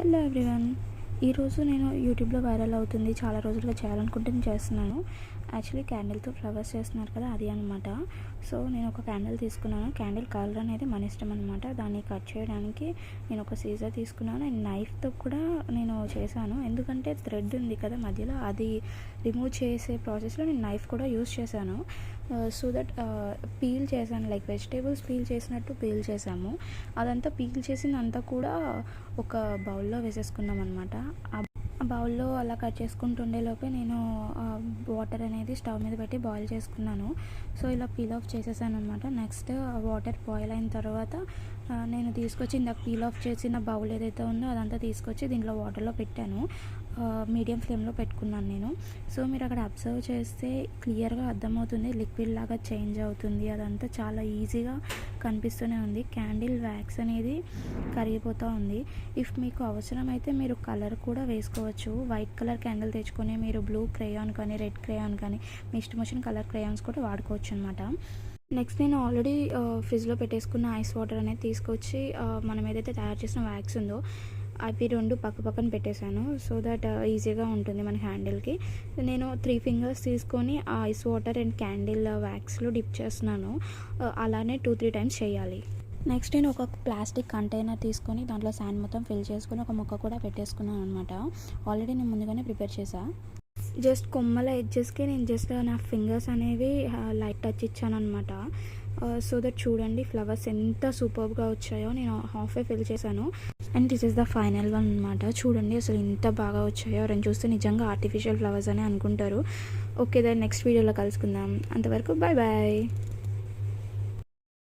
Hello everyone. ఈరోజు నేను యూట్యూబ్లో వైరల్ అవుతుంది, చాలా రోజులుగా చేయాలనుకుంటే నేను చేస్తున్నాను. యాక్చువల్లీ క్యాండిల్తో ఫ్లవర్స్ చేస్తున్నారు కదా, అది అనమాట. సో నేను ఒక క్యాండిల్ తీసుకున్నాను. క్యాండిల్ కలర్ అనేది మన ఇష్టం అనమాట. దాన్ని కట్ చేయడానికి నేను ఒక సీజర్ తీసుకున్నాను అండ్ నైఫ్తో కూడా నేను చేశాను. ఎందుకంటే థ్రెడ్ ఉంది కదా మధ్యలో, అది రిమూవ్ చేసే ప్రాసెస్లో నేను నైఫ్ కూడా యూస్ చేశాను. సో దట్ పీల్ చేశాను, లైక్ వెజిటేబుల్స్ పీల్ చేసినట్టు పీల్ చేసాము. అదంతా పీల్ చేసిందంతా కూడా ఒక బౌల్లో వేసేసుకున్నాం అనమాట. ఆ బౌల్లో అలా కట్ చేసుకుంటుండేలోపే నేను వాటర్ అనేది స్టవ్ మీద పెట్టి బాయిల్ చేసుకున్నాను. సో ఇలా పీల్ ఆఫ్ చేసేసాను అనమాట. నెక్స్ట్ వాటర్ బాయిల్ అయిన తర్వాత నేను తీసుకొచ్చి ఇందాక పీల్ ఆఫ్ చేసిన బౌల్ ఏదైతే ఉందో అదంతా తీసుకొచ్చి దీంట్లో వాటర్లో పెట్టాను. మీడియం ఫ్లేమ్లో పెట్టుకున్నాను నేను. సో మీరు అక్కడ అబ్జర్వ్ చేస్తే క్లియర్గా అర్థమవుతుంది, లిక్విడ్ లాగా చేంజ్ అవుతుంది. అదంతా చాలా ఈజీగా కనిపిస్తూనే ఉంది. క్యాండిల్ వ్యాక్స్ అనేది కరిగిపోతూ ఉంది. ఇఫ్ మీకు అవసరమైతే మీరు కలర్ కూడా వేసుకోవచ్చు. వైట్ కలర్ క్యాండిల్ తెచ్చుకొని మీరు బ్లూ క్రేయాన్ కానీ రెడ్ క్రేయాన్ కానీ మీ ఇష్టం వచ్చిన కలర్ క్రేయాన్స్ కూడా వాడుకోవచ్చు అనమాట. నెక్స్ట్ నేను ఆల్రెడీ ఫ్రిడ్జ్లో పెట్టేసుకున్న ఐస్ వాటర్ అనేది తీసుకొచ్చి మనం ఏదైతే తయారు చేసిన వ్యాక్స్ ఉందో అవి రెండు పక్కన పెట్టేశాను. సో దట్ ఈజీగా ఉంటుంది మన హ్యాండిల్కి. నేను 3 ఫింగర్స్ తీసుకొని ఆ ఐస్ వాటర్ అండ్ క్యాండిల్ వ్యాక్స్లో డిప్ చేస్తున్నాను. అలానే 2-3 టైమ్స్ చేయాలి. నెక్స్ట్ నేను ఒక ప్లాస్టిక్ కంటైనర్ తీసుకొని దాంట్లో శాండ్ మొత్తం ఫిల్ చేసుకొని ఒక మొక్క కూడా పెట్టేసుకున్నాను అనమాట. ఆల్రెడీ నేను ముందుగానే ప్రిపేర్ చేశాను. జస్ట్ కొమ్మల ఎడ్జెస్కి నేను జస్ట్ నా ఫింగర్స్ అనేవి లైట్ టచ్ ఇచ్చాను అనమాట. సో దట్ చూడండి ఫ్లవర్స్ ఎంత సూపర్గా వచ్చాయో. నేను హాఫ్ ఫిల్ చేశాను and this is the final one అనమాట. చూడండి అసలు ఎంత బాగా వచ్చాయో. ఎవరైనా చూస్తే నిజంగా ఆర్టిఫిషియల్ ఫ్లవర్స్ అని అనుకుంటారు. ఓకే, దాన్ని నెక్స్ట్ వీడియోలో కలుసుకుందాం. అంతవరకు బాయ్ బాయ్.